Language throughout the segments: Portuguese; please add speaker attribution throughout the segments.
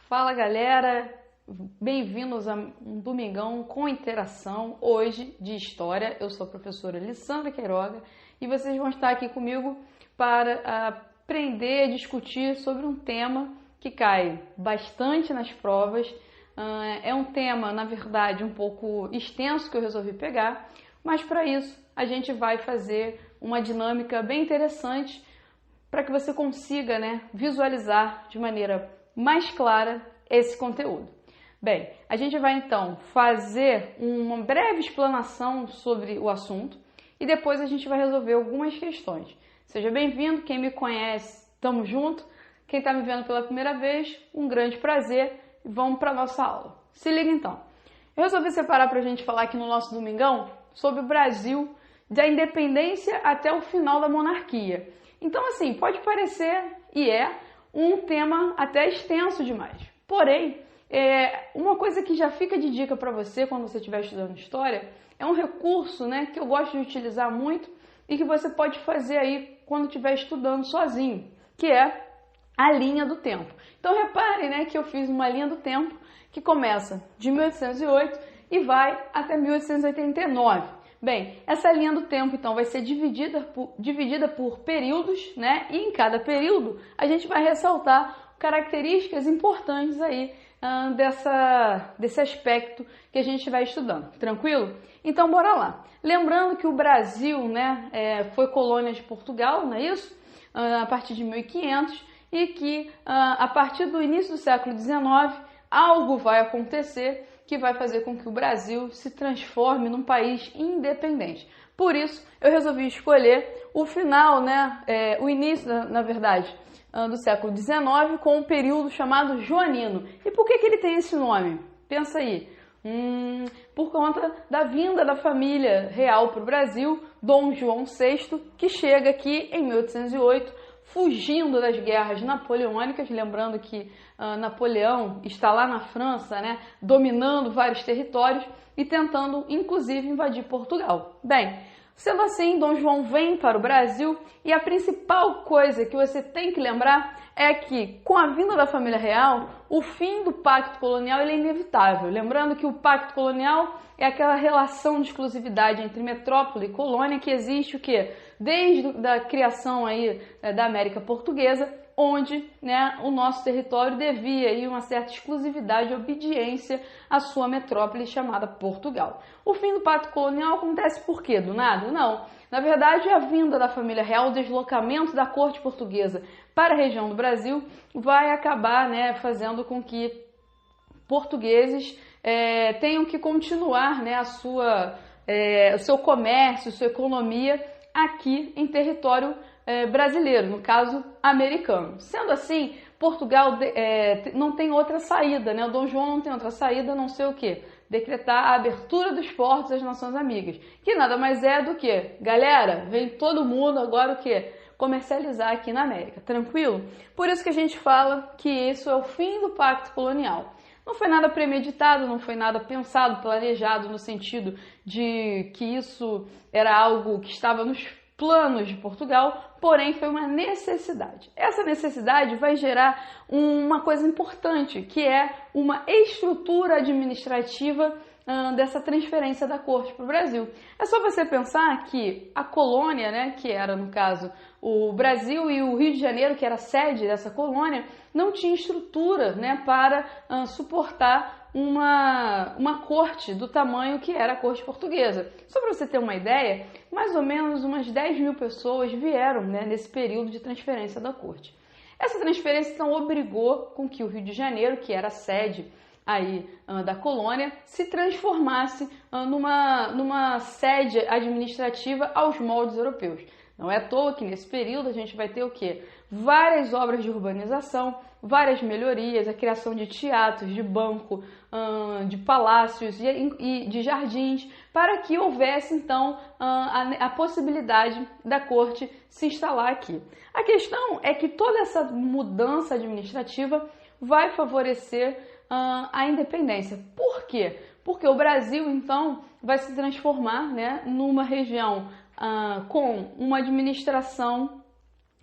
Speaker 1: Fala galera, bem-vindos a um domingão com interação, hoje de História. Eu sou a professora Lissandra Queiroga e vocês vão estar aqui comigo para aprender e discutir sobre um tema que cai bastante nas provas. É um tema, na verdade, um pouco extenso que eu resolvi pegar, mas para isso a gente vai fazer uma dinâmica bem interessante para que você consiga, visualizar de maneira mais clara esse conteúdo. Bem, a gente vai então fazer uma breve explanação sobre o assunto e depois a gente vai resolver algumas questões. Seja bem-vindo, quem me conhece, tamo junto. Quem está me vendo pela primeira vez, um grande prazer e vamos para a nossa aula. Se liga então. Eu resolvi separar para a gente falar aqui no nosso domingão sobre o Brasil, da independência até o final da monarquia. Então, assim, pode parecer, e é, um tema até extenso demais. Porém, uma coisa que já fica de dica para você quando você estiver estudando história, é um recurso, que eu gosto de utilizar muito e que você pode fazer aí quando estiver estudando sozinho, que é a linha do tempo. Então, reparem, que eu fiz uma linha do tempo que começa de 1808 e vai até 1889. Bem, essa linha do tempo, então, vai ser dividida por períodos, e em cada período a gente vai ressaltar características importantes aí desse aspecto que a gente vai estudando. Tranquilo? Então, bora lá. Lembrando que o Brasil, foi colônia de Portugal, não é isso? A partir de 1500 e que a partir do início do século XIX algo vai acontecer que vai fazer com que o Brasil se transforme num país independente. Por isso, eu resolvi escolher o final, o início, na verdade, do século XIX, com um período chamado joanino. E por que ele tem esse nome? Pensa aí. Por conta da vinda da família real para o Brasil, Dom João VI, que chega aqui em 1808, fugindo das guerras napoleônicas, lembrando que Napoleão está lá na França, dominando vários territórios e tentando, inclusive, invadir Portugal. Bem, sendo assim, Dom João vem para o Brasil e a principal coisa que você tem que lembrar é que, com a vinda da família real, o fim do pacto colonial é inevitável. Lembrando que o pacto colonial é aquela relação de exclusividade entre metrópole e colônia que existe o quê? Desde a criação aí da América Portuguesa, onde o nosso território devia aí uma certa exclusividade e obediência à sua metrópole chamada Portugal. O fim do pacto colonial acontece por quê? Do nada? Não. Na verdade, a vinda da família real, o deslocamento da corte portuguesa para a região do Brasil, vai acabar fazendo com que portugueses tenham que continuar o seu comércio, sua economia aqui em território brasileiro, no caso americano. Sendo assim, Portugal não tem outra saída, o Dom João não tem outra saída a não ser o quê? Decretar a abertura dos portos às nações amigas, que nada mais é do que, galera, vem todo mundo agora o quê? Comercializar aqui na América, tranquilo? Por isso que a gente fala que isso é o fim do pacto colonial. Não foi nada premeditado, não foi nada pensado, planejado no sentido de que isso era algo que estava nos planos de Portugal, porém foi uma necessidade. Essa necessidade vai gerar uma coisa importante, que é uma estrutura administrativa dessa transferência da corte para o Brasil. É só você pensar que a colônia, que era no caso o Brasil e o Rio de Janeiro, que era a sede dessa colônia, não tinha estrutura para suportar uma corte do tamanho que era a corte portuguesa. Só para você ter uma ideia, mais ou menos umas 10 mil pessoas vieram nesse período de transferência da corte. Essa transferência então obrigou com que o Rio de Janeiro, que era a sede aí da colônia, se transformasse numa sede administrativa aos moldes europeus. Não é à toa que nesse período a gente vai ter o quê? Várias obras de urbanização, várias melhorias, a criação de teatros, de banco, de palácios e de jardins, para que houvesse então a possibilidade da corte se instalar aqui. A questão é que toda essa mudança administrativa vai favorecer a independência. Por quê? Porque o Brasil, então, vai se transformar numa região com uma administração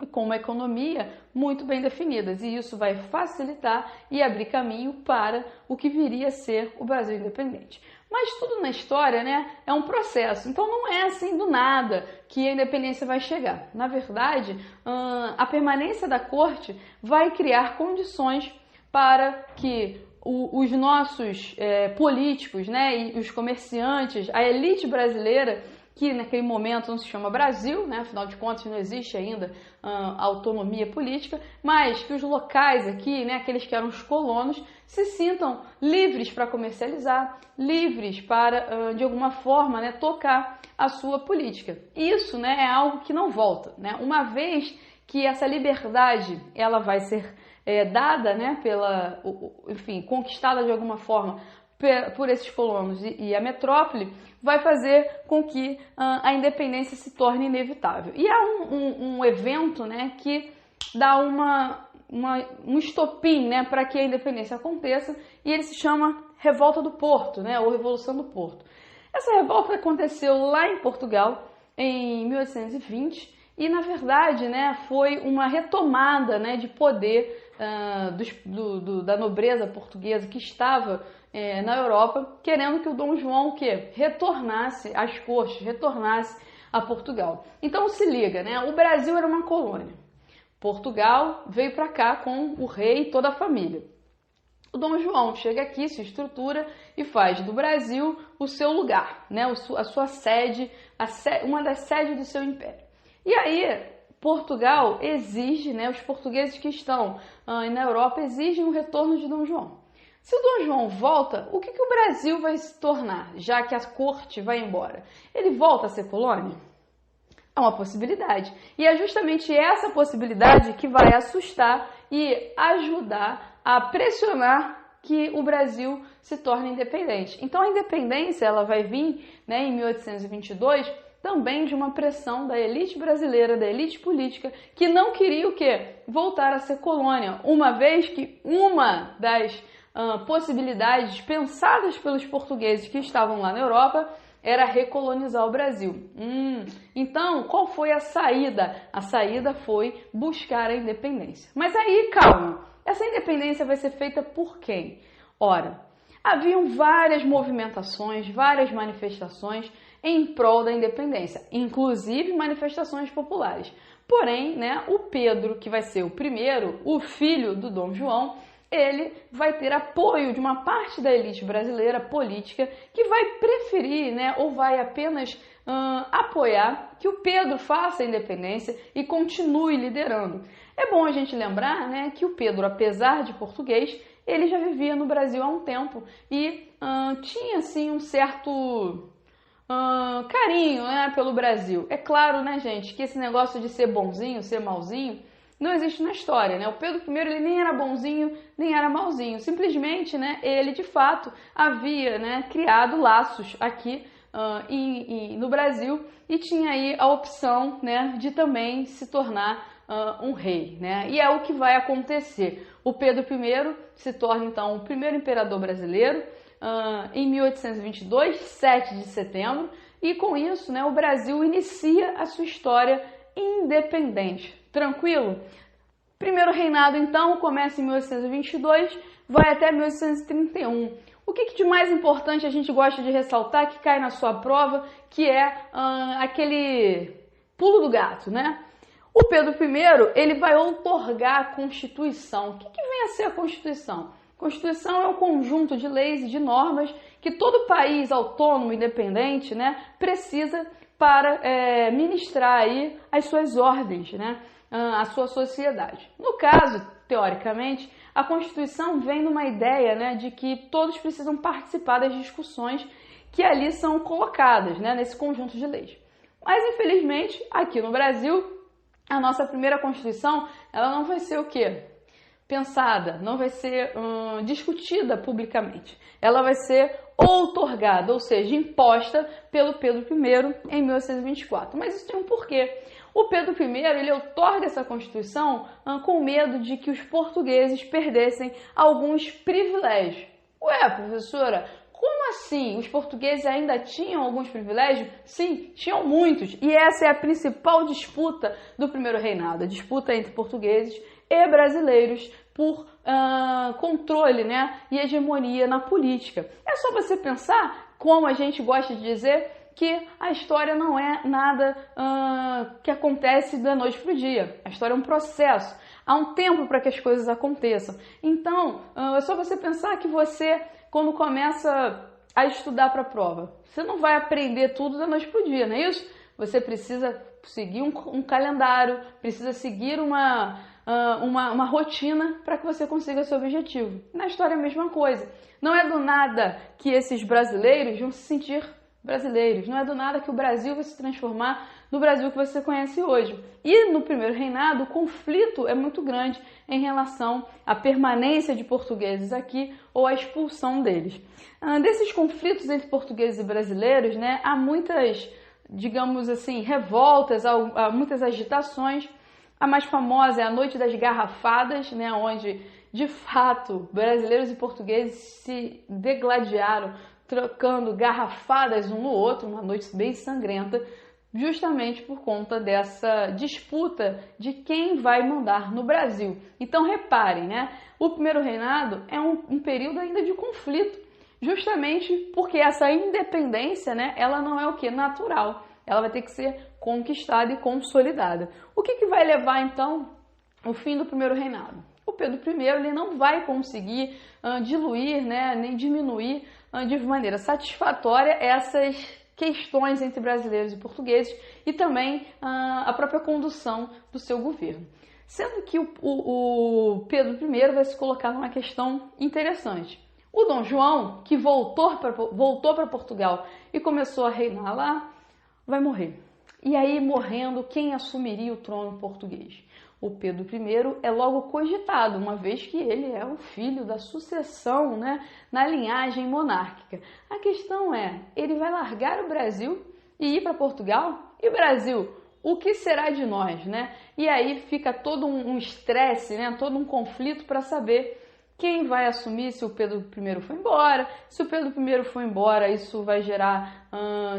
Speaker 1: com uma economia muito bem definidas, e isso vai facilitar e abrir caminho para o que viria a ser o Brasil independente. Mas tudo na história, né, é um processo, então não é assim do nada que a independência vai chegar. Na verdade, a permanência da corte vai criar condições para que os nossos políticos, né, e os comerciantes, a elite brasileira, que naquele momento não se chama Brasil, né? Afinal de contas não existe ainda autonomia política, mas que os locais aqui, né, aqueles que eram os colonos, se sintam livres para comercializar, livres para, de alguma forma, né, tocar a sua política. Isso, né, é algo que não volta, né? Uma vez que essa liberdade ela vai ser dada, né, enfim, conquistada de alguma forma por esses colonos e a metrópole, vai fazer com que a independência se torne inevitável. E há um evento, né, que dá um estopim, né, para que a independência aconteça, e ele se chama Revolta do Porto, né, ou Revolução do Porto. Essa revolta aconteceu lá em Portugal em 1820 e, na verdade, né, foi uma retomada, né, de poder da nobreza portuguesa que estava na Europa, querendo que o Dom João retornasse às cortes, retornasse a Portugal. Então se liga, né? O Brasil era uma colônia. Portugal veio para cá com o rei e toda a família. O Dom João chega aqui, se estrutura e faz do Brasil o seu lugar, né? A sua sede, uma das sedes do seu império. E aí Portugal exige, né? Os portugueses que estão na Europa exigem o retorno de Dom João. Se o Dom João volta, o que o Brasil vai se tornar, já que a corte vai embora? Ele volta a ser colônia? É uma possibilidade. E é justamente essa possibilidade que vai assustar e ajudar a pressionar que o Brasil se torne independente. Então a independência ela vai vir, né, em 1822, também de uma pressão da elite brasileira, da elite política, que não queria o quê? Voltar a ser colônia, uma vez que uma das possibilidades pensadas pelos portugueses que estavam lá na Europa era recolonizar o Brasil. Então, qual foi a saída? A saída foi buscar a independência. Mas aí, calma, essa independência vai ser feita por quem? Ora, haviam várias movimentações, várias manifestações em prol da independência, inclusive manifestações populares. Porém, né, o Pedro, que vai ser o primeiro, o filho do Dom João, ele vai ter apoio de uma parte da elite brasileira política que vai preferir, né, ou vai apenas apoiar que o Pedro faça a independência e continue liderando. É bom a gente lembrar, né, que o Pedro, apesar de português, ele já vivia no Brasil há um tempo e tinha assim um certo carinho, né, pelo Brasil. É claro, né, gente, que esse negócio de ser bonzinho, ser malzinho, não existe na história, né? O Pedro I ele nem era bonzinho, nem era malzinho. Simplesmente, né, ele de fato havia, né, criado laços aqui no Brasil e tinha aí a opção, né, de também se tornar um rei, né? E é o que vai acontecer. O Pedro I se torna então o primeiro imperador brasileiro em 1822, 7 de setembro, e com isso, né, o Brasil inicia a sua história independente. Tranquilo? Primeiro reinado, então, começa em 1822, vai até 1831. O que de mais importante a gente gosta de ressaltar, que cai na sua prova, que é aquele pulo do gato, né? O Pedro I, ele vai outorgar a Constituição. O que vem a ser a Constituição? Constituição é um conjunto de leis e de normas que todo país autônomo, independente, né, precisa para ministrar aí as suas ordens, né, a sua sociedade. No caso, teoricamente, a Constituição vem numa ideia, né, de que todos precisam participar das discussões que ali são colocadas, né, nesse conjunto de leis. Mas, infelizmente, aqui no Brasil, a nossa primeira Constituição, ela não vai ser o quê? Pensada, não vai ser discutida publicamente. Ela vai ser outorgada, ou seja, imposta pelo Pedro I em 1824. Mas isso tem um porquê. O Pedro I, ele outorga essa Constituição com medo de que os portugueses perdessem alguns privilégios. Ué, professora, como sim, os portugueses ainda tinham alguns privilégios? Sim, tinham muitos. E essa é a principal disputa do primeiro reinado, a disputa entre portugueses e brasileiros por controle, né, e hegemonia na política. É só você pensar, como a gente gosta de dizer, que a história não é nada que acontece da noite para o dia. A história é um processo. Há um tempo para que as coisas aconteçam. Então, é só você pensar que você, quando começa a estudar para a prova, você não vai aprender tudo da noite para o dia, não é isso? Você precisa seguir um calendário, precisa seguir uma rotina para que você consiga seu objetivo. Na história é a mesma coisa. Não é do nada que esses brasileiros vão se sentir brasileiros. Não é do nada que o Brasil vai se transformar no Brasil que você conhece hoje. E no primeiro reinado, o conflito é muito grande em relação à permanência de portugueses aqui ou à expulsão deles. Desses conflitos entre portugueses e brasileiros, né, há muitas, digamos assim, revoltas, há muitas agitações. A mais famosa é a Noite das Garrafadas, né, onde, de fato, brasileiros e portugueses se degladiaram, trocando garrafadas um no outro, uma noite bem sangrenta, justamente por conta dessa disputa de quem vai mandar no Brasil. Então reparem, né? O primeiro reinado é um período ainda de conflito, justamente porque essa independência, né, ela não é o que? Natural. Ela vai ter que ser conquistada e consolidada. O que vai levar, então, ao fim do primeiro reinado? O Pedro I ele não vai conseguir diluir, né, nem diminuir de maneira satisfatória essas questões entre brasileiros e portugueses e também a própria condução do seu governo. Sendo que o Pedro I vai se colocar numa questão interessante. O Dom João, que voltou para Portugal e começou a reinar lá, vai morrer. E aí, morrendo, quem assumiria o trono português? O Pedro I é logo cogitado, uma vez que ele é o filho da sucessão, né, na linhagem monárquica. A questão é, ele vai largar o Brasil e ir para Portugal? E o Brasil, o que será de nós, né? E aí fica todo um estresse, né, todo um conflito para saber quem vai assumir, se o Pedro I foi embora. Se o Pedro I foi embora, isso vai gerar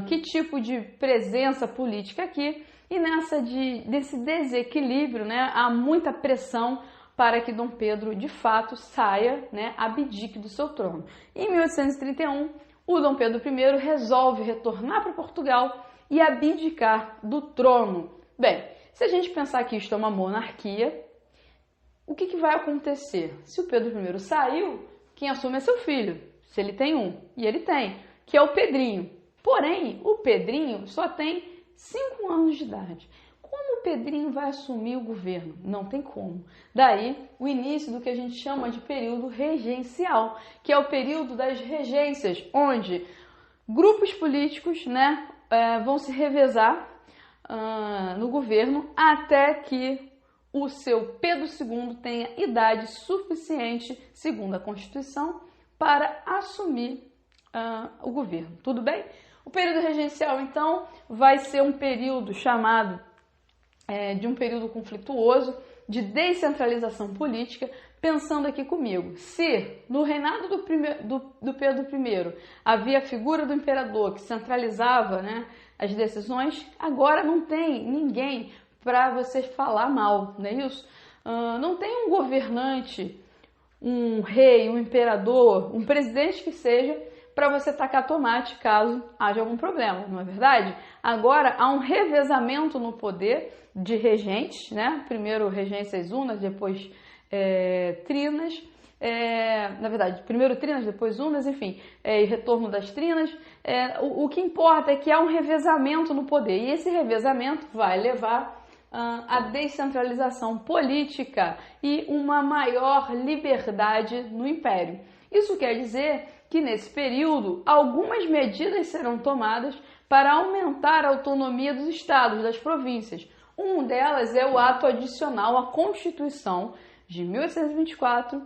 Speaker 1: que tipo de presença política aqui? E desse desequilíbrio, né, há muita pressão para que Dom Pedro, de fato, saia, né, abdique do seu trono. Em 1831, o Dom Pedro I resolve retornar para Portugal e abdicar do trono. Bem, se a gente pensar que isto é uma monarquia, o que vai acontecer? Se o Pedro I saiu, quem assume é seu filho, se ele tem um, e ele tem, que é o Pedrinho. Porém, o Pedrinho só tem 5 anos de idade. Como o Pedrinho vai assumir o governo? Não tem como. Daí, o início do que a gente chama de período regencial, que é o período das regências, onde grupos políticos, né, vão se revezar no governo até que o seu Pedro II tenha idade suficiente, segundo a Constituição, para assumir o governo. Tudo bem? O período regencial, então, vai ser um período chamado de um período conflituoso, de descentralização política. Pensando aqui comigo, se no reinado do Pedro I havia a figura do imperador que centralizava, né, as decisões, agora não tem ninguém para você falar mal, não é isso? Não tem um governante, um rei, um imperador, um presidente que seja, para você tacar tomate caso haja algum problema, não é verdade? Agora há um revezamento no poder de regentes, né? Primeiro regências unas, depois trinas, na verdade, primeiro trinas, depois unas, enfim, e retorno das trinas. O que importa é que há um revezamento no poder, e esse revezamento vai levar a descentralização política e uma maior liberdade no império. Isso quer dizer que nesse período algumas medidas serão tomadas para aumentar a autonomia dos estados, das províncias. Uma delas é o ato adicional à Constituição de 1824,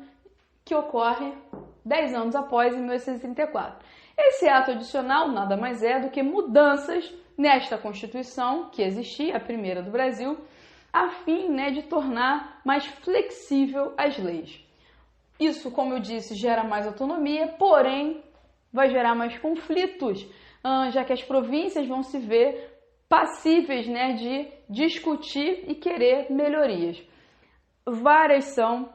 Speaker 1: que ocorre 10 anos após, em 1834. Esse ato adicional nada mais é do que mudanças nesta Constituição, que existia, a primeira do Brasil, a fim, né, de tornar mais flexível as leis. Isso, como eu disse, gera mais autonomia, porém vai gerar mais conflitos, já que as províncias vão se ver passíveis, né, de discutir e querer melhorias. Várias são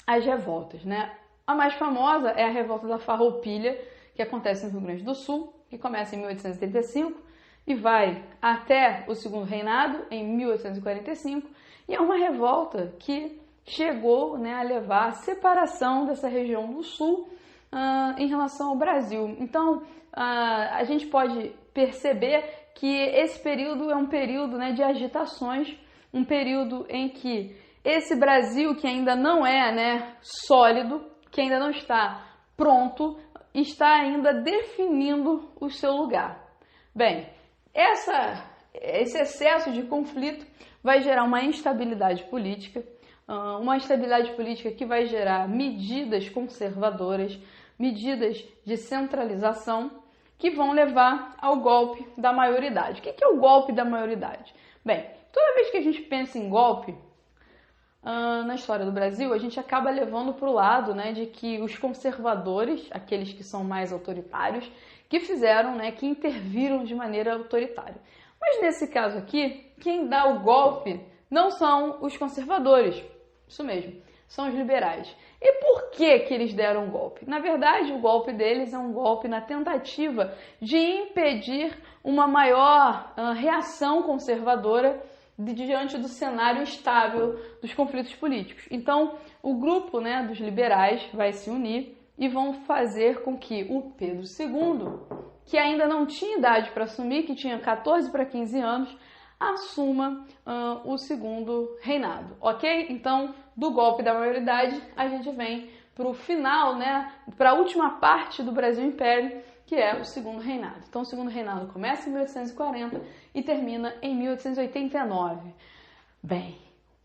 Speaker 1: as revoltas, né? A mais famosa é a revolta da Farroupilha, que acontece no Rio Grande do Sul, que começa em 1835 e vai até o Segundo Reinado, em 1845, e é uma revolta que chegou, né, a levar à separação dessa região do Sul em relação ao Brasil. Então, a gente pode perceber que esse período é um período, né, de agitações, um período em que esse Brasil, que ainda não é, né, sólido, que ainda não está pronto, está ainda definindo o seu lugar. Bem, esse excesso de conflito vai gerar uma instabilidade política que vai gerar medidas conservadoras, medidas de centralização, que vão levar ao golpe da maioridade. O que é o golpe da maioridade? Bem, toda vez que a gente pensa em golpe, na história do Brasil, a gente acaba levando para o lado, né, de que os conservadores, aqueles que são mais autoritários, que fizeram, né, que interviram de maneira autoritária. Mas nesse caso aqui, quem dá o golpe não são os conservadores, isso mesmo, são os liberais. E por que eles deram o golpe? Na verdade, o golpe deles é um golpe na tentativa de impedir uma maior reação conservadora diante do cenário estável dos conflitos políticos. Então, o grupo, né, dos liberais vai se unir e vão fazer com que o Pedro II, que ainda não tinha idade para assumir, que tinha 14 para 15 anos, assuma o segundo reinado, ok? Então, do golpe da maioridade, a gente vem para o final, né, para a última parte do Brasil Império, que é o segundo reinado. Então, o segundo reinado começa em 1840 e termina em 1889. Bem,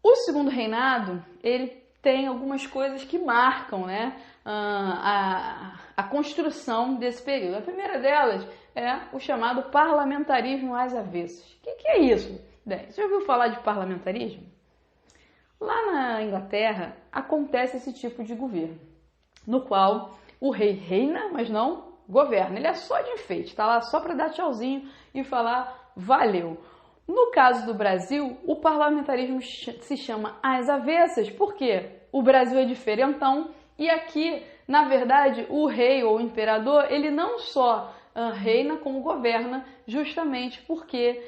Speaker 1: o segundo reinado, ele tem algumas coisas que marcam, né, a construção desse período. A primeira delas é o chamado parlamentarismo às avessas. O que é isso? Bem, você já ouviu falar de parlamentarismo? Lá na Inglaterra, acontece esse tipo de governo, no qual o rei reina, mas não governa. Ele é só de enfeite, está lá só para dar tchauzinho e falar valeu. No caso do Brasil, o parlamentarismo se chama às avessas, porque o Brasil é diferentão e aqui, na verdade, o rei ou o imperador, ele não só reina como governa, justamente porque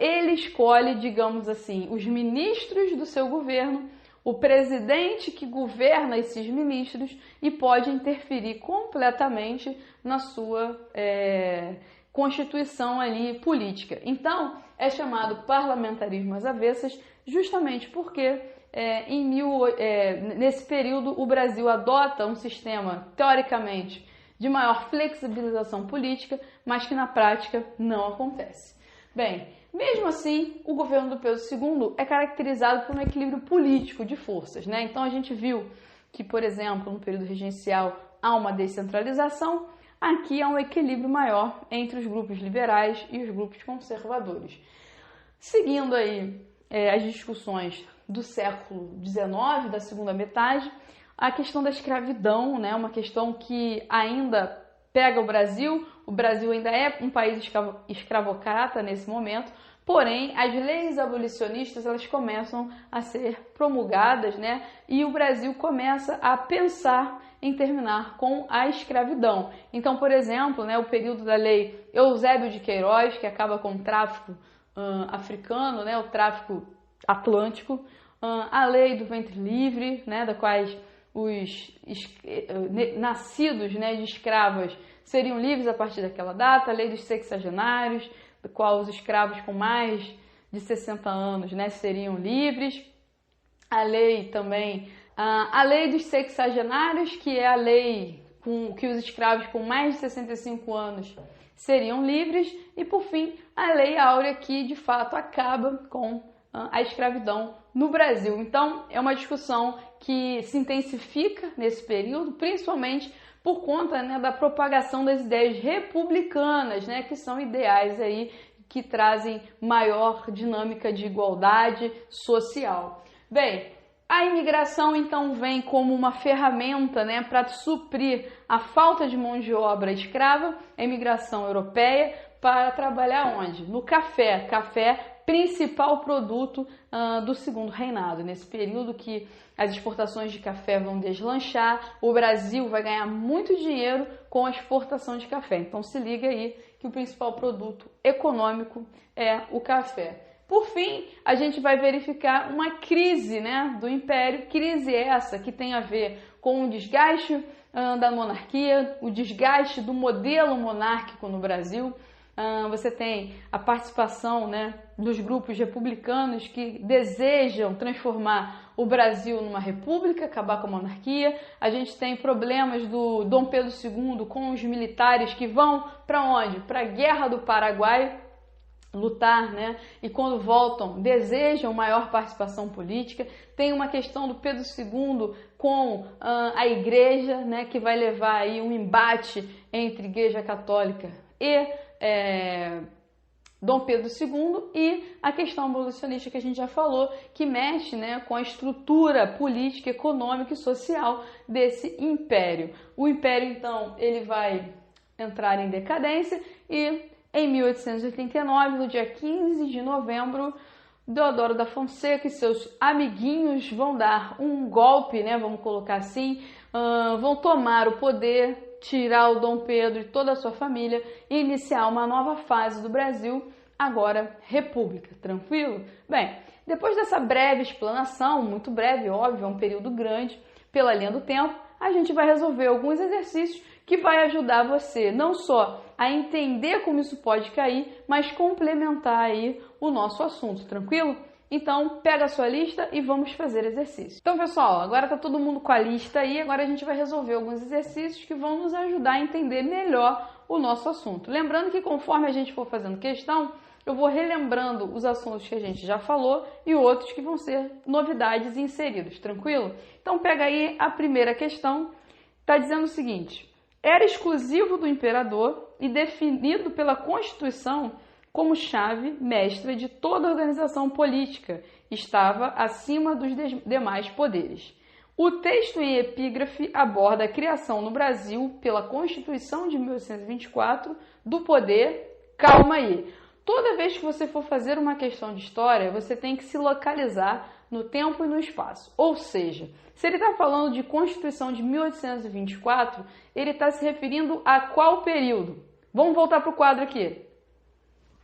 Speaker 1: ele escolhe, digamos assim, os ministros do seu governo, o presidente que governa esses ministros e pode interferir completamente na sua constituição ali política. Então, é chamado parlamentarismo às avessas justamente porque nesse período o Brasil adota um sistema, teoricamente, de maior flexibilização política, mas que na prática não acontece. Bem, mesmo assim, o governo do Pedro II é caracterizado por um equilíbrio político de forças, né? Então a gente viu que, por exemplo, no período regencial há uma descentralização, aqui há um equilíbrio maior entre os grupos liberais e os grupos conservadores. Seguindo aí as discussões do século XIX, da segunda metade, a questão da escravidão, né, uma questão que ainda pega o Brasil ainda é um país escravocrata nesse momento, porém as leis abolicionistas elas começam a ser promulgadas, né, e o Brasil começa a pensar em terminar com a escravidão. Então, por exemplo, né, o período da lei Eusébio de Queiroz, que acaba com o tráfico africano, né, o tráfico atlântico, a lei do ventre livre, né, da quais os nascidos, né, de escravas seriam livres a partir daquela data, a lei dos sexagenários, da qual os escravos com mais de 60 anos, né, seriam livres, a lei também, a lei dos sexagenários, que é a lei que os escravos com mais de 65 anos seriam livres, e por fim a lei áurea, que de fato acaba com a escravidão no Brasil. Então é uma discussão que se intensifica nesse período, principalmente por conta, né, da propagação das ideias republicanas, né, que são ideais aí que trazem maior dinâmica de igualdade social. Bem, A imigração, então, vem como uma ferramenta, né, para suprir a falta de mão de obra escrava, a imigração europeia, para trabalhar onde? No café. Café, principal produto do segundo reinado. Nesse período que as exportações de café vão deslanchar, o Brasil vai ganhar muito dinheiro com a exportação de café. Então se liga aí que o principal produto econômico é o café. Por fim, a gente vai verificar uma crise, né, do Império, crise essa que tem a ver com o desgaste da monarquia, o desgaste do modelo monárquico no Brasil. Você tem a participação, né, dos grupos republicanos que desejam transformar o Brasil numa república, acabar com a monarquia. A gente tem problemas do Dom Pedro II com os militares que vão para onde? Para a Guerra do Paraguai lutar, né? E quando voltam desejam maior participação política. Tem uma questão do Pedro II com a igreja, né, que vai levar aí um embate entre Igreja Católica e Dom Pedro II, e a questão abolicionista que a gente já falou, que mexe, né, com a estrutura política, econômica e social desse império. O império, então, ele vai entrar em decadência e em 1889, no dia 15 de novembro, Deodoro da Fonseca e seus amiguinhos vão dar um golpe, né, vamos colocar assim, vão tomar o poder, tirar o Dom Pedro e toda a sua família e iniciar uma nova fase do Brasil, agora república. Tranquilo? Bem, depois dessa breve explanação, muito breve, óbvio, é um período grande, pela linha do tempo, a gente vai resolver alguns exercícios que vai ajudar você não só a entender como isso pode cair, mas complementar aí o nosso assunto, tranquilo? Então, pega a sua lista e vamos fazer exercício. Então, pessoal, agora tá todo mundo com a lista aí, agora a gente vai resolver alguns exercícios que vão nos ajudar a entender melhor o nosso assunto. Lembrando que conforme a gente for fazendo questão, eu vou relembrando os assuntos que a gente já falou e outros que vão ser novidades inseridos, tranquilo? Então, pega aí a primeira questão, tá dizendo o seguinte: era exclusivo do imperador e definido pela Constituição como chave mestra de toda a organização política, estava acima dos demais poderes. O texto em epígrafe aborda a criação no Brasil, pela Constituição de 1824, do poder... Calma aí! Toda vez que você for fazer uma questão de história, você tem que se localizar no tempo e no espaço. Ou seja, se ele está falando de Constituição de 1824, ele está se referindo a qual período? Vamos voltar para o quadro aqui.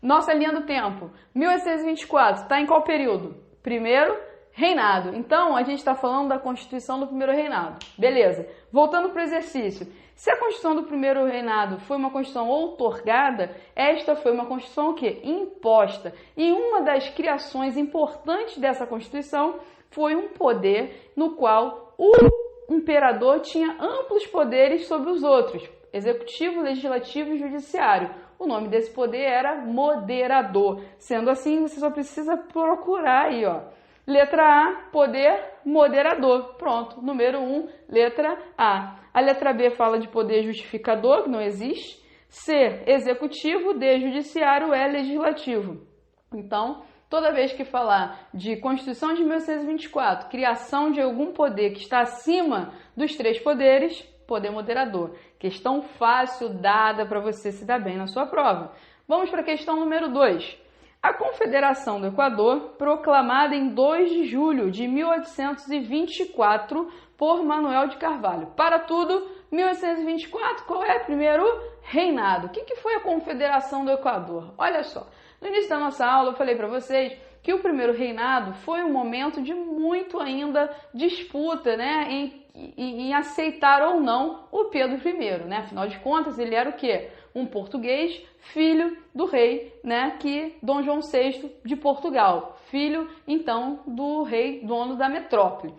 Speaker 1: Nossa linha do tempo. 1824, está em qual período? Primeiro reinado. Então, a gente está falando da Constituição do primeiro reinado. Beleza. Voltando para o exercício. Se a Constituição do primeiro reinado foi uma Constituição outorgada, esta foi uma Constituição o quê? Imposta. E uma das criações importantes dessa Constituição foi um poder no qual o imperador tinha amplos poderes sobre os outros, executivo, legislativo e judiciário. O nome desse poder era moderador. Sendo assim, você só precisa procurar aí, ó. Letra A, poder moderador. Pronto, número 1, letra A. A letra B fala de poder justificador, que não existe. C, executivo. D, judiciário. E, legislativo. Então, toda vez que falar de Constituição de 1824, criação de algum poder que está acima dos três poderes, poder moderador. Questão fácil, dada para você se dar bem na sua prova. Vamos para a questão número 2. A Confederação do Equador, proclamada em 2 de julho de 1824 por Manuel de Carvalho. Para tudo, 1824, qual é o primeiro reinado? O que foi a Confederação do Equador? Olha só, no início da nossa aula eu falei para vocês que o primeiro reinado foi um momento de muito ainda disputa, né, em aceitar ou não o Pedro I, né? Afinal de contas, ele era o quê? Um português, filho do rei, né, Dom João VI de Portugal, filho, então, do rei dono da metrópole.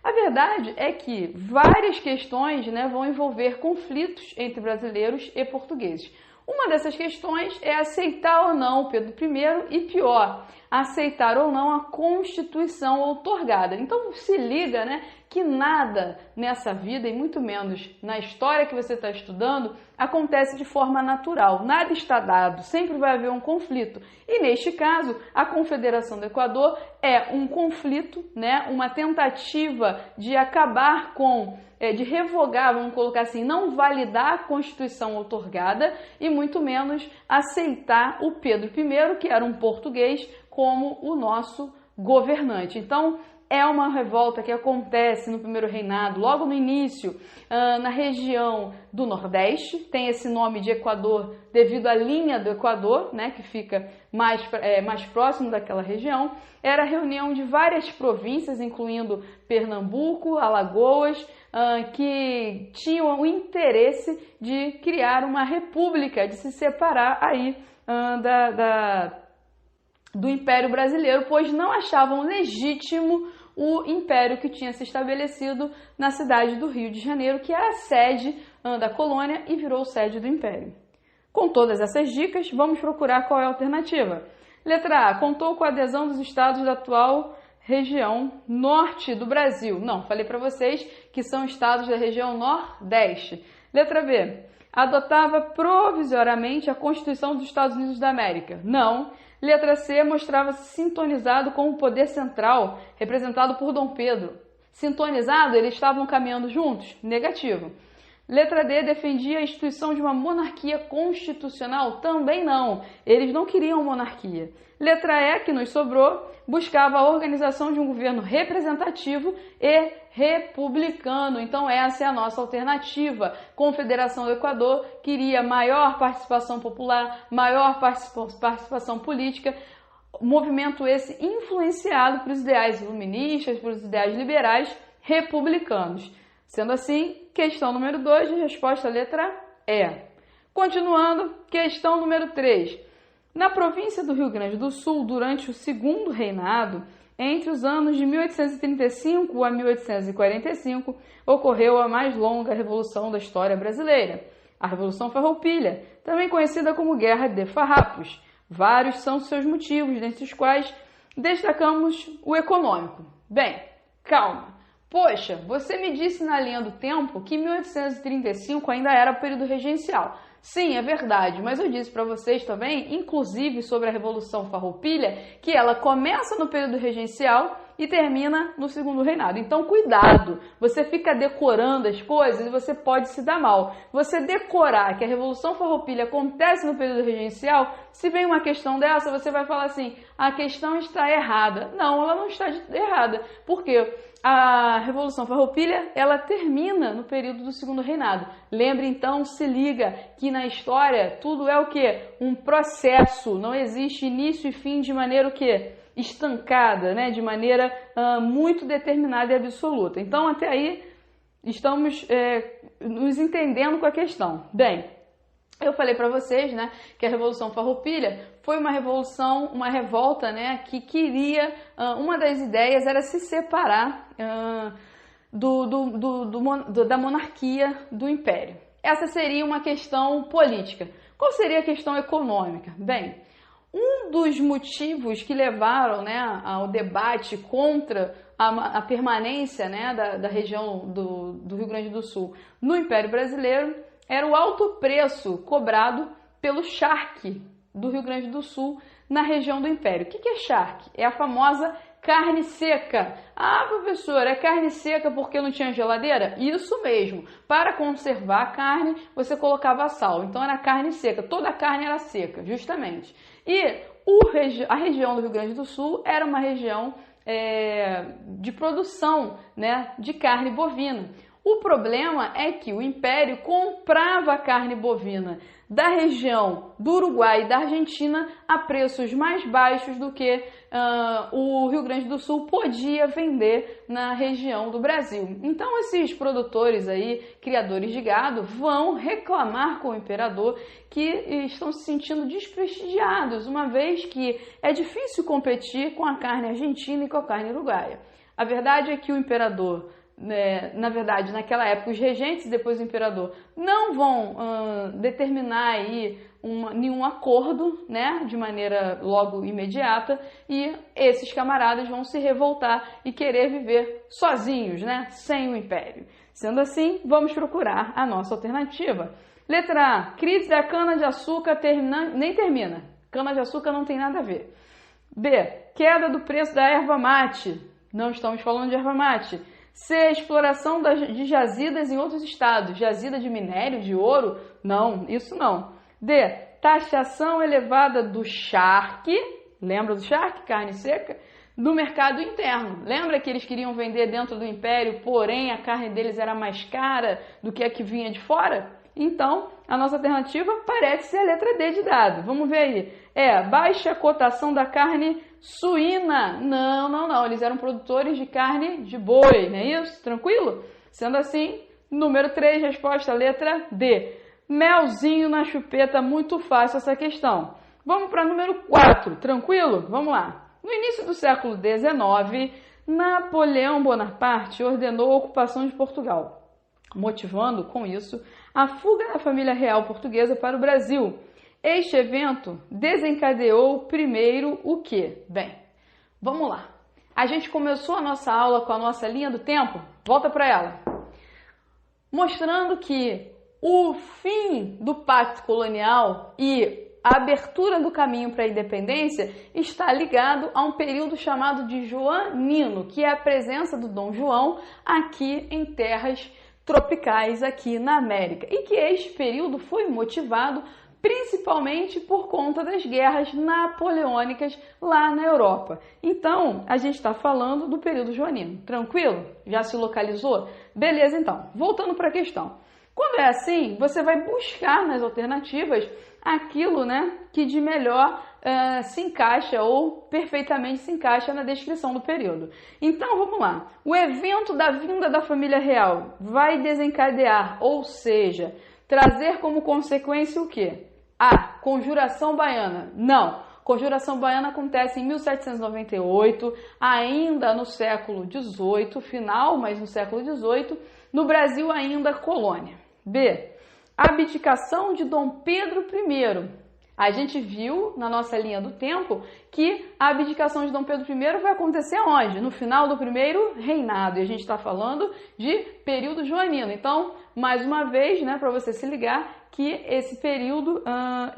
Speaker 1: A verdade é que várias questões, né, vão envolver conflitos entre brasileiros e portugueses. Uma dessas questões é aceitar ou não o Pedro I e, pior, aceitar ou não a Constituição outorgada. Então, se liga, né, que que nada nessa vida, e muito menos na história que você está estudando, acontece de forma natural. Nada está dado, sempre vai haver um conflito. E neste caso, a Confederação do Equador é um conflito, né? Uma tentativa de acabar com, de revogar, vamos colocar assim, não validar a Constituição outorgada e muito menos aceitar o Pedro I, que era um português, como o nosso governante. Então, é uma revolta que acontece no primeiro reinado, logo no início, na região do Nordeste. Tem esse nome de Equador devido à linha do Equador, né, que fica mais próximo daquela região. Era a reunião de várias províncias, incluindo Pernambuco, Alagoas, que tinham o interesse de criar uma república, de se separar aí do Império Brasileiro, pois não achavam legítimo o império que tinha se estabelecido na cidade do Rio de Janeiro, que era a sede da colônia e virou sede do império. Com todas essas dicas, vamos procurar qual é a alternativa. Letra A, contou com a adesão dos estados da atual região norte do Brasil. Não, falei para vocês que são estados da região nordeste. Letra B, adotava provisoriamente a Constituição dos Estados Unidos da América. Não. Letra C, mostrava-se sintonizado com o poder central, representado por Dom Pedro. Sintonizado, eles estavam caminhando juntos? Negativo. Letra D, defendia a instituição de uma monarquia constitucional? Também não. Eles não queriam monarquia. Letra E, que nos sobrou, buscava a organização de um governo representativo e republicano. Então essa é a nossa alternativa. Confederação do Equador queria maior participação popular, maior participação política, movimento esse influenciado pelos ideais iluministas, pelos ideais liberais republicanos. Sendo assim, questão número 2, resposta letra E. Continuando, questão número 3. Na província do Rio Grande do Sul, durante o segundo reinado, entre os anos de 1835 a 1845, ocorreu a mais longa revolução da história brasileira, a Revolução Farroupilha, também conhecida como Guerra de Farrapos. Vários são seus motivos, dentre os quais destacamos o econômico. Bem, calma. Poxa, você me disse na linha do tempo que 1835 ainda era o período regencial. Sim, é verdade, mas eu disse para vocês também, inclusive sobre a Revolução Farroupilha, que ela começa no período regencial e termina no segundo reinado. Então, cuidado, você fica decorando as coisas e você pode se dar mal. Você decorar que a Revolução Farroupilha acontece no período regencial, se vem uma questão dessa, você vai falar assim, a questão está errada. Não, ela não está errada. Por quê? A Revolução Farroupilha, ela termina no período do segundo reinado. Lembre então, se liga, que na história tudo é o quê? Um processo, não existe início e fim de maneira o quê? Estancada, né? De maneira muito determinada e absoluta. Então, até aí, estamos nos entendendo com a questão. Bem, eu falei para vocês, né, que a Revolução Farroupilha foi uma revolução, uma revolta, né, que queria, uma das ideias era se separar da monarquia do império. Essa seria uma questão política. Qual seria a questão econômica? Bem, um dos motivos que levaram, né, ao debate contra a permanência, né, da região do Rio Grande do Sul no Império Brasileiro era o alto preço cobrado pelo charque do Rio Grande do Sul na região do Império. O que é charque? É a famosa carne seca. Ah, professor, é carne seca porque não tinha geladeira? Isso mesmo. Para conservar a carne, você colocava sal. Então era carne seca. Toda a carne era seca, justamente. E a região do Rio Grande do Sul era uma região de produção, né, de carne bovina. O problema é que o Império comprava a carne bovina da região do Uruguai e da Argentina a preços mais baixos do que o Rio Grande do Sul podia vender na região do Brasil. Então esses produtores aí, criadores de gado, vão reclamar com o imperador que estão se sentindo desprestigiados, uma vez que é difícil competir com a carne argentina e com a carne uruguaia. A verdade é que o imperador na verdade, naquela época, os regentes e depois o imperador não vão determinar aí nenhum acordo, né, de maneira logo imediata, e esses camaradas vão se revoltar e querer viver sozinhos, né, sem o império. Sendo assim, vamos procurar a nossa alternativa. Letra A, crise da cana-de-açúcar nem termina. Cana-de-açúcar não tem nada a ver. B, queda do preço da erva mate. Não estamos falando de erva mate. C, exploração de jazidas em outros estados. Jazida de minério, de ouro? Não, isso não. D, taxação elevada do charque. Lembra do charque? Carne seca? No mercado interno. Lembra que eles queriam vender dentro do império, porém a carne deles era mais cara do que a que vinha de fora? Então, a nossa alternativa parece ser a letra D de dado. Vamos ver aí. Baixa cotação da carne suína. Não. Eles eram produtores de carne de boi, não é isso? Tranquilo? Sendo assim, número 3, resposta letra D. Melzinho na chupeta, muito fácil essa questão. Vamos para número 4, tranquilo? Vamos lá. No início do século XIX, Napoleão Bonaparte ordenou a ocupação de Portugal, motivando com isso a fuga da família real portuguesa para o Brasil. Este evento desencadeou primeiro o quê? Bem, vamos lá. A gente começou a nossa aula com a nossa linha do tempo, volta para ela, mostrando que o fim do pacto colonial e a abertura do caminho para a independência está ligado a um período chamado de Joanino, que é a presença do Dom João aqui em terras tropicais aqui na América, e que este período foi motivado principalmente por conta das guerras napoleônicas lá na Europa. Então, a gente está falando do período joanino. Tranquilo? Já se localizou? Beleza, então. Voltando para a questão. Quando é assim, você vai buscar nas alternativas aquilo, né, que de melhor se encaixa ou perfeitamente se encaixa na descrição do período. Então, vamos lá. O evento da vinda da família real vai desencadear, ou seja, trazer como consequência o quê? A. Conjuração Baiana. Não. Conjuração Baiana acontece em 1798, ainda no século XVIII, final, mas no século XVIII, no Brasil ainda colônia. B. Abdicação de Dom Pedro I. A gente viu na nossa linha do tempo que a abdicação de Dom Pedro I vai acontecer onde? No final do primeiro reinado. E a gente está falando de período joanino. Então, mais uma vez, né, para você se ligar que esse período,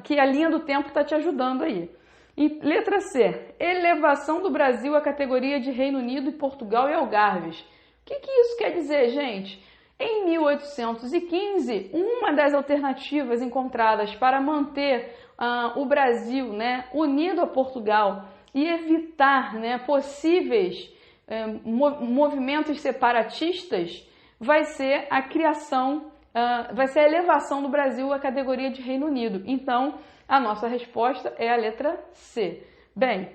Speaker 1: que a linha do tempo está te ajudando aí. E letra C. Elevação do Brasil à categoria de Reino Unido e Portugal e Algarves. O que isso quer dizer, gente? Em 1815, uma das alternativas encontradas para manter o Brasil, né, unido a Portugal e evitar, né, possíveis movimentos separatistas vai ser a criação, vai ser a elevação do Brasil à categoria de Reino Unido. Então, a nossa resposta é a letra C. Bem,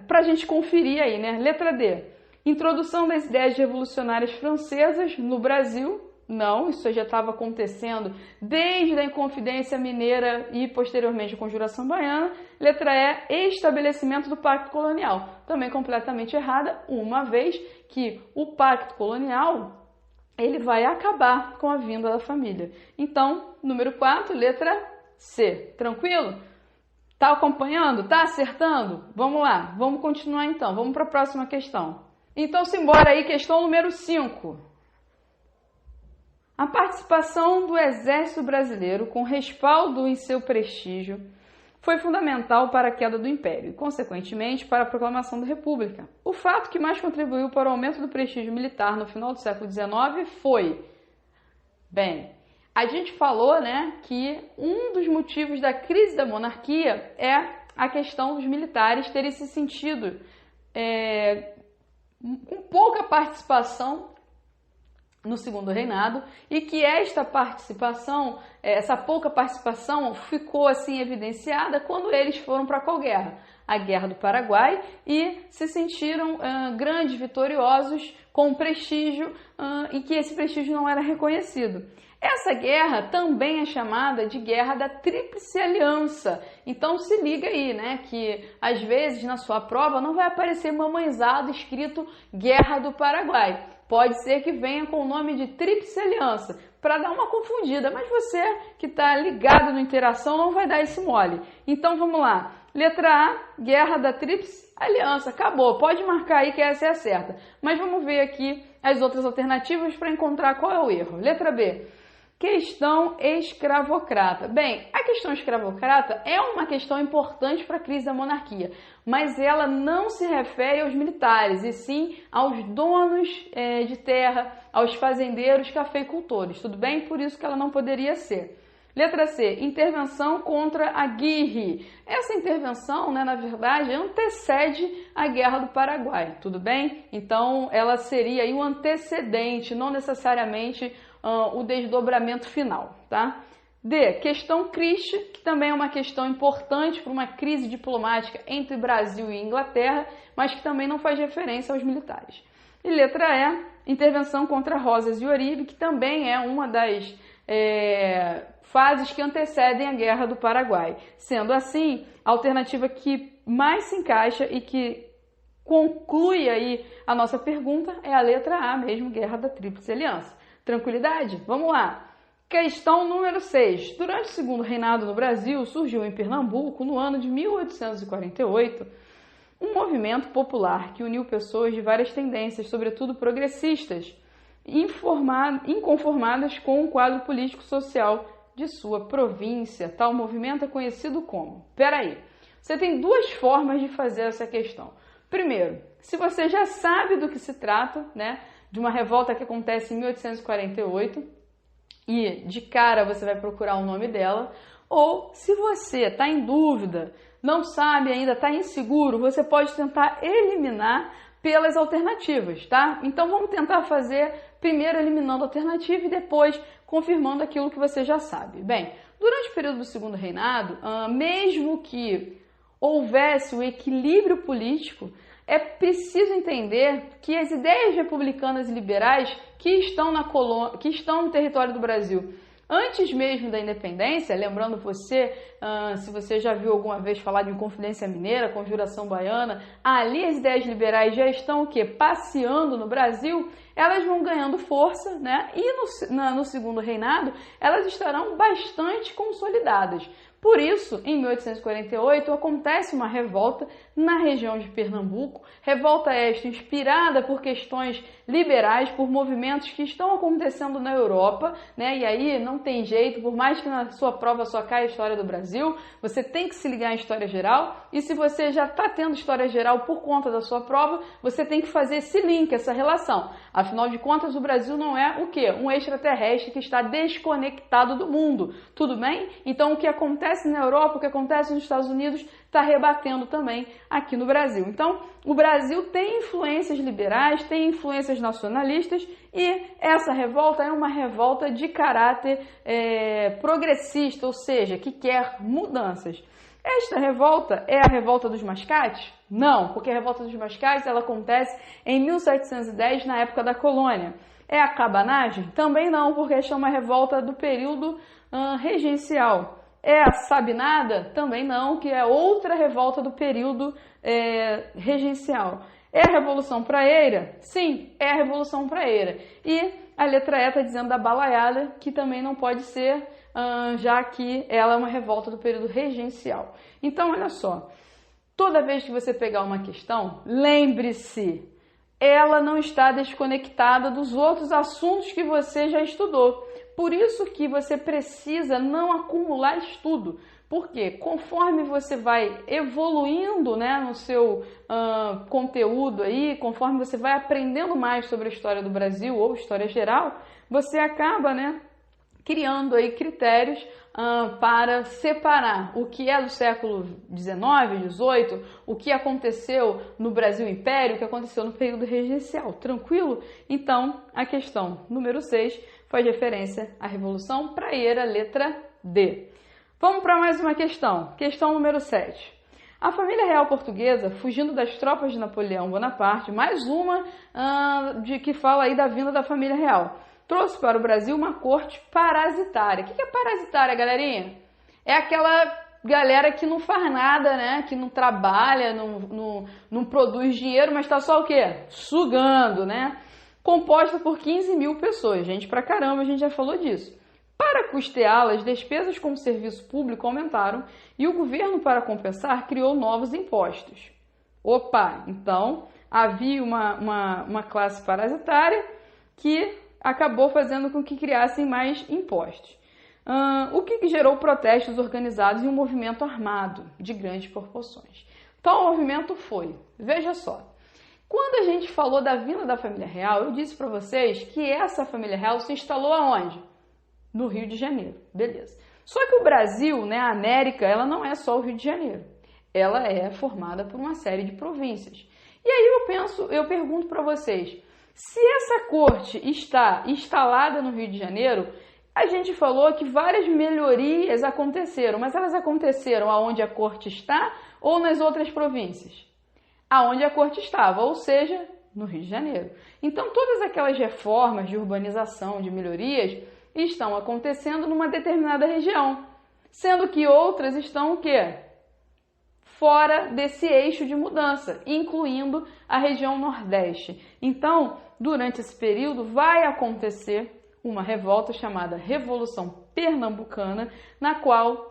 Speaker 1: para a gente conferir aí, né? Letra D. Introdução das ideias revolucionárias francesas no Brasil. Não, isso já estava acontecendo desde a Inconfidência Mineira e posteriormente a Conjuração Baiana. Letra E. Estabelecimento do Pacto Colonial. Também completamente errada, uma vez que o Pacto Colonial ele vai acabar com a vinda da família. Então, número 4, letra C. Tranquilo? Tá acompanhando? Tá acertando? Vamos lá, vamos continuar então. Vamos para a próxima questão. Então, simbora aí, questão número 5. A participação do Exército Brasileiro, com respaldo em seu prestígio, foi fundamental para a queda do Império e, consequentemente, para a proclamação da República. O fato que mais contribuiu para o aumento do prestígio militar no final do século XIX foi... Bem, a gente falou, né, que um dos motivos da crise da monarquia é a questão dos militares terem se sentido com pouca participação no segundo reinado, e que esta participação, essa pouca participação ficou assim evidenciada quando eles foram para qual guerra? A Guerra do Paraguai, e se sentiram grandes, vitoriosos, com prestígio, e que esse prestígio não era reconhecido. Essa guerra também é chamada de Guerra da Tríplice Aliança. Então se liga aí, né, que às vezes na sua prova não vai aparecer mamãezado escrito Guerra do Paraguai. Pode ser que venha com o nome de Tríplice Aliança, para dar uma confundida, mas você que está ligado no Interação não vai dar esse mole. Então vamos lá. Letra A, Guerra da Tríplice Aliança. Acabou, pode marcar aí que essa é a certa. Mas vamos ver aqui as outras alternativas para encontrar qual é o erro. Letra B, questão escravocrata. Bem, a questão escravocrata é uma questão importante para a crise da monarquia, mas ela não se refere aos militares, e sim aos donos de terra, aos fazendeiros, cafeicultores, tudo bem? Por isso que ela não poderia ser. Letra C, intervenção contra a Guerra. Essa intervenção, na verdade, antecede a Guerra do Paraguai, tudo bem? Então, ela seria aí o antecedente, não necessariamente o desdobramento final, tá? D, questão Christie, que também é uma questão importante para uma crise diplomática entre Brasil e Inglaterra, mas que também não faz referência aos militares. E letra E, intervenção contra Rosas e Oribe, que também é uma das fases que antecedem a Guerra do Paraguai. Sendo assim, a alternativa que mais se encaixa e que conclui aí a nossa pergunta é a letra A mesmo, Guerra da Tríplice Aliança. Tranquilidade? Vamos lá. Questão número 6. Durante o segundo reinado no Brasil, surgiu em Pernambuco, no ano de 1848, um movimento popular que uniu pessoas de várias tendências, sobretudo progressistas, inconformadas com o quadro político-social de sua província. Tal movimento é conhecido como... Peraí, você tem duas formas de fazer essa questão. Primeiro, se você já sabe do que se trata, né, de uma revolta que acontece em 1848, e de cara você vai procurar o nome dela, ou se você está em dúvida, não sabe ainda, está inseguro, você pode tentar eliminar pelas alternativas, tá? Então vamos tentar fazer primeiro eliminando a alternativa e depois confirmando aquilo que você já sabe. Bem, durante o período do segundo reinado, mesmo que houvesse o equilíbrio político, é preciso entender que as ideias republicanas e liberais que estão no território do Brasil, antes mesmo da independência, lembrando você, se você já viu alguma vez falar de Inconfidência Mineira, Conjuração Baiana, ali as ideias liberais já estão o quê? Passeando no Brasil, elas vão ganhando força, né? E no segundo reinado, elas estarão bastante consolidadas. Por isso, em 1848, acontece uma revolta na região de Pernambuco, revolta esta inspirada por questões liberais, por movimentos que estão acontecendo na Europa, né? E aí não tem jeito, por mais que na sua prova só caia a história do Brasil, você tem que se ligar em história geral, e se você já está tendo história geral por conta da sua prova, você tem que fazer esse link, essa relação. Afinal de contas, o Brasil não é o quê? Um extraterrestre que está desconectado do mundo, tudo bem? Então, o que acontece na Europa, o que acontece nos Estados Unidos, está rebatendo também aqui no Brasil. Então, o Brasil tem influências liberais, tem influências nacionalistas, e essa revolta é uma revolta de caráter progressista, ou seja, que quer mudanças. Esta revolta é a revolta dos mascates? Não, porque a revolta dos mascates ela acontece em 1710, na época da colônia. É a cabanagem? Também não, porque esta é uma revolta do período regencial. É a sabinada? Também não, que é outra revolta do período regencial. É a Revolução Praeira? Sim, é a Revolução Praeira. E a letra E está dizendo da balaiada, que também não pode ser, já que ela é uma revolta do período regencial. Então, olha só, toda vez que você pegar uma questão, lembre-se, ela não está desconectada dos outros assuntos que você já estudou. Por isso que você precisa não acumular estudo, porque conforme você vai evoluindo, né, no seu conteúdo aí, conforme você vai aprendendo mais sobre a história do Brasil ou história geral, você acaba, né, criando aí critérios para separar o que é do século XIX, XVIII, o que aconteceu no Brasil Império, o que aconteceu no período regencial. Tranquilo? Então, a questão número 6 faz referência à Revolução Praeira, letra D. Vamos para mais uma questão. Questão número 7. A família real portuguesa, fugindo das tropas de Napoleão Bonaparte, mais uma de que fala aí da vinda da família real, trouxe para o Brasil uma corte parasitária. O que é parasitária, galerinha? É aquela galera que não faz nada, né? Que não trabalha, não produz dinheiro, mas está só o quê? Sugando, né? composta por 15 mil pessoas. Gente pra caramba, a gente já falou disso. Para custeá-la, as despesas com o serviço público aumentaram e o governo, para compensar, criou novos impostos. Opa, então havia uma classe parasitária que acabou fazendo com que criassem mais impostos. O que gerou protestos organizados e um movimento armado de grandes proporções. Tal movimento foi, veja só, quando a gente falou da vinda da família real, eu disse para vocês que essa família real se instalou aonde? No Rio de Janeiro, beleza. Só que o Brasil, né, a América, ela não é só o Rio de Janeiro. Ela é formada por uma série de províncias. E aí eu pergunto para vocês, se essa corte está instalada no Rio de Janeiro, a gente falou que várias melhorias aconteceram, mas elas aconteceram aonde a corte está ou nas outras províncias? Aonde a corte estava, ou seja, no Rio de Janeiro. Então, todas aquelas reformas de urbanização, de melhorias, estão acontecendo numa determinada região, sendo que outras estão o quê? Fora desse eixo de mudança, incluindo a região Nordeste. Então, durante esse período, vai acontecer uma revolta chamada Revolução Pernambucana, na qual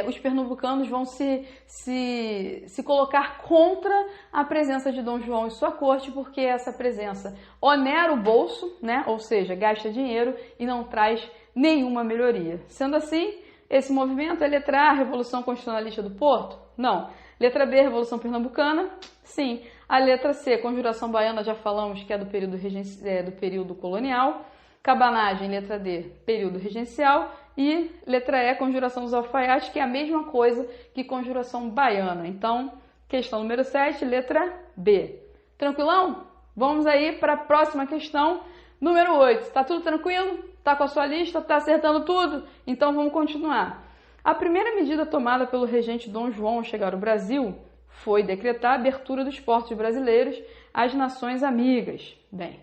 Speaker 1: os pernambucanos vão se colocar contra a presença de Dom João e sua corte, porque essa presença onera o bolso, né? Ou seja, gasta dinheiro e não traz nenhuma melhoria. Sendo assim, esse movimento é letra A, Revolução Constitucionalista do Porto? Não. Letra B, Revolução Pernambucana? Sim. A letra C, Conjuração Baiana, já falamos que é do período colonial. Cabanagem, letra D, período regencial. E letra E, Conjuração dos Alfaiates, que é a mesma coisa que Conjuração Baiana. Então, questão número 7, letra B. Tranquilão? Vamos aí para a próxima questão, número 8. Tá tudo tranquilo? Tá com a sua lista? Tá acertando tudo? Então, vamos continuar. A primeira medida tomada pelo regente Dom João ao chegar ao Brasil foi decretar a abertura dos portos brasileiros às nações amigas. Bem,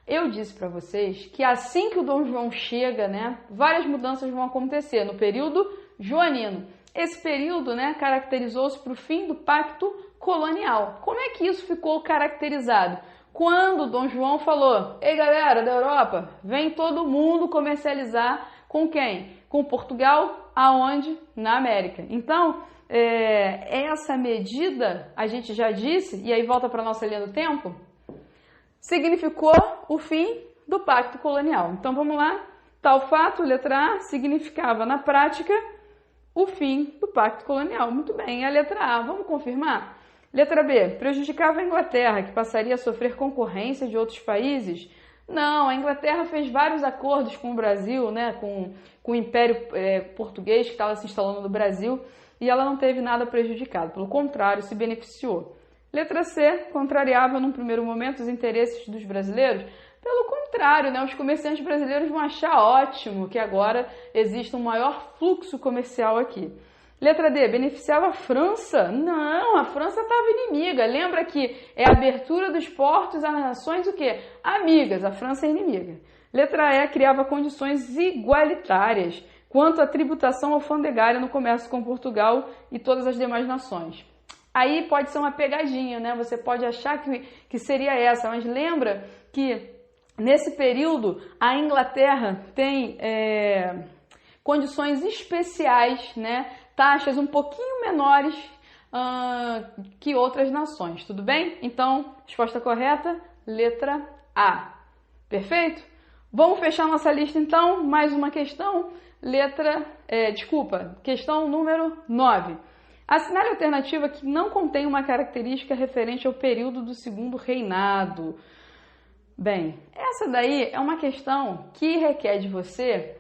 Speaker 1: eu disse para vocês que assim que o Dom João chega, né, várias mudanças vão acontecer no período joanino. Esse período, né, caracterizou-se para o fim do pacto colonial. Como é que isso ficou caracterizado? Quando Dom João falou, ei galera da Europa, vem todo mundo comercializar com quem? Com Portugal, aonde? Na América. Então, essa medida, a gente já disse, e aí volta para a nossa linha do tempo, significou o fim do pacto colonial. Então vamos lá, tal fato, letra A, significava na prática o fim do pacto colonial. Muito bem, a letra A, vamos confirmar? Letra B, prejudicava a Inglaterra, que passaria a sofrer concorrência de outros países? Não, a Inglaterra fez vários acordos com o Brasil, né, com o Império Português que estava se instalando no Brasil, e ela não teve nada prejudicado, pelo contrário, se beneficiou. Letra C, contrariava num primeiro momento os interesses dos brasileiros? Pelo contrário, né, os comerciantes brasileiros vão achar ótimo que agora exista um maior fluxo comercial aqui. Letra D, beneficiava a França? Não, a França estava inimiga. Lembra que é a abertura dos portos às nações o quê? Amigas, a França é inimiga. Letra E, criava condições igualitárias quanto à tributação alfandegária no comércio com Portugal e todas as demais nações. Aí pode ser uma pegadinha, né? Você pode achar que seria essa, mas lembra que nesse período a Inglaterra tem condições especiais, né? Taxas um pouquinho menores que outras nações, tudo bem? Então, resposta correta, letra A. Perfeito? Vamos fechar nossa lista então, mais uma questão, questão número 9. Assinale a alternativa que não contém uma característica referente ao período do segundo reinado. Bem, essa daí é uma questão que requer de você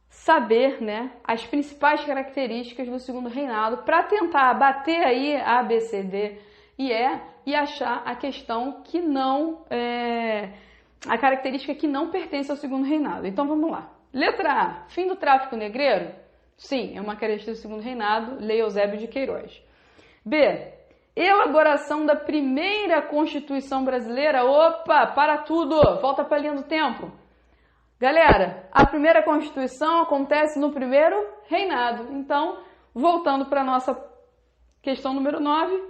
Speaker 1: saber, né, as principais características do segundo reinado para tentar bater aí A, B, C, D e E e achar a questão que não a característica que não pertence ao segundo reinado. Então vamos lá. Letra A, fim do tráfico negreiro? Sim, é uma característica do segundo reinado, Lei Eusébio de Queiroz. B, elaboração da primeira Constituição brasileira? Opa, para tudo, volta para a linha do tempo. Galera, a primeira Constituição acontece no primeiro reinado. Então, voltando para a nossa questão número 9,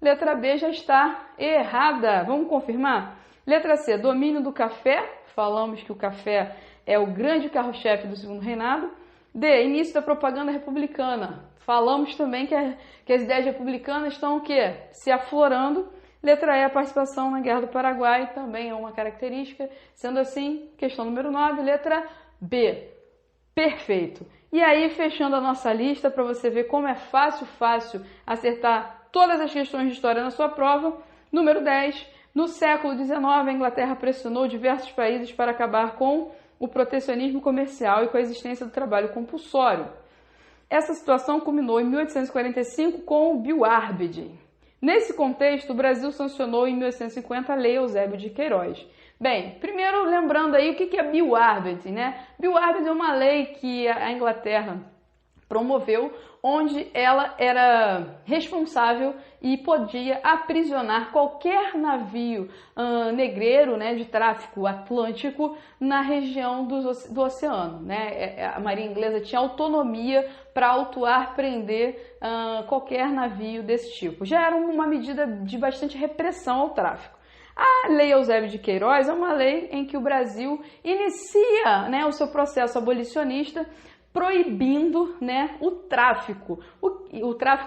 Speaker 1: letra B já está errada. Vamos confirmar? Letra C, domínio do café. Falamos que o café é o grande carro-chefe do segundo reinado. D, início da propaganda republicana. Falamos também que as ideias republicanas estão o quê? Se aflorando. Letra E, a participação na Guerra do Paraguai, também é uma característica. Sendo assim, questão número 9, letra B. Perfeito. E aí, fechando a nossa lista, para você ver como é fácil acertar todas as questões de história na sua prova. Número 10, no século XIX, a Inglaterra pressionou diversos países para acabar com o protecionismo comercial e com a existência do trabalho compulsório. Essa situação culminou em 1845 com o Bill Arbid. Nesse contexto, o Brasil sancionou em 1850 a Lei Eusébio de Queiroz. Bem, primeiro lembrando aí o que é Bill Arbid, né? Bill Arbid é uma lei que a Inglaterra promoveu, onde ela era responsável e podia aprisionar qualquer navio negreiro, né, de tráfico atlântico na região do oceano, né? A Marinha Inglesa tinha autonomia para autuar, prender qualquer navio desse tipo. Já era uma medida de bastante repressão ao tráfico. A Lei Eusébio de Queiroz é uma lei em que o Brasil inicia, né, o seu processo abolicionista, proibindo, né, o tráfico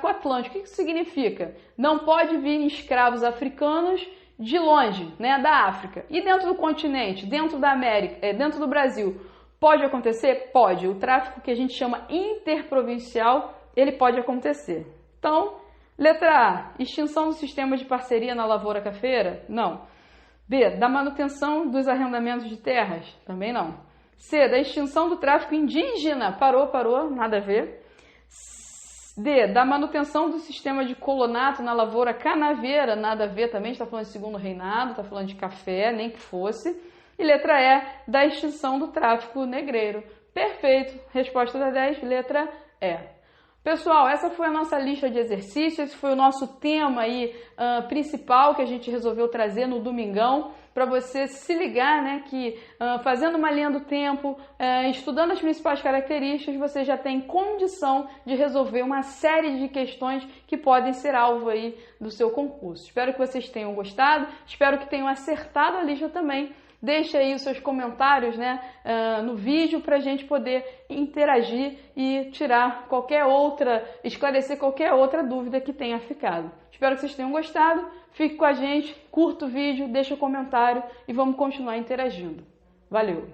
Speaker 1: atlântico. O que isso significa? Não pode vir escravos africanos de longe, né, da África. E dentro do continente, dentro da América, dentro do Brasil, pode acontecer? Pode. O tráfico que a gente chama interprovincial, ele pode acontecer. Então, letra A, extinção do sistema de parceria na lavoura cafeira? Não. B, da manutenção dos arrendamentos de terras? Também não. C, da extinção do tráfico indígena? Parou, nada a ver. D, da manutenção do sistema de colonato na lavoura canaveira? Nada a ver também, está falando de segundo reinado, está falando de café, nem que fosse. E letra E, da extinção do tráfico negreiro. Perfeito, resposta da 10, letra E. Pessoal, essa foi a nossa lista de exercícios, esse foi o nosso tema aí principal que a gente resolveu trazer no domingão, para você se ligar, né, que fazendo uma linha do tempo, estudando as principais características, você já tem condição de resolver uma série de questões que podem ser alvo aí do seu concurso. Espero que vocês tenham gostado, espero que tenham acertado a lista também. Deixe aí os seus comentários, né, no vídeo para a gente poder interagir e esclarecer qualquer outra dúvida que tenha ficado. Espero que vocês tenham gostado, fique com a gente, curta o vídeo, deixa o comentário e vamos continuar interagindo. Valeu!